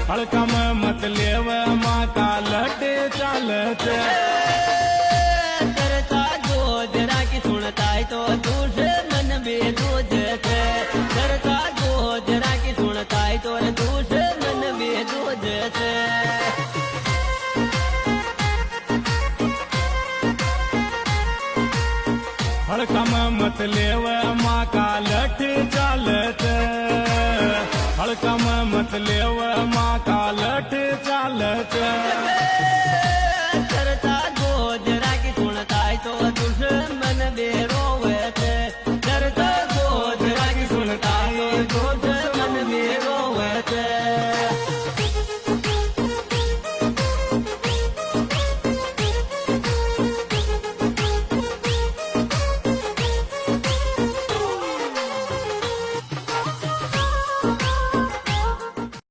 हड़कम मत लेव माँ का लटे चालत करता जो जरा की सुनता है तो दूसरे मन में दूध थे करता जो जरा की सुनता है तो दूसरे मन में दूध थे हड़कम मत लेव माँ का लठ चालत हड़कम मत लेव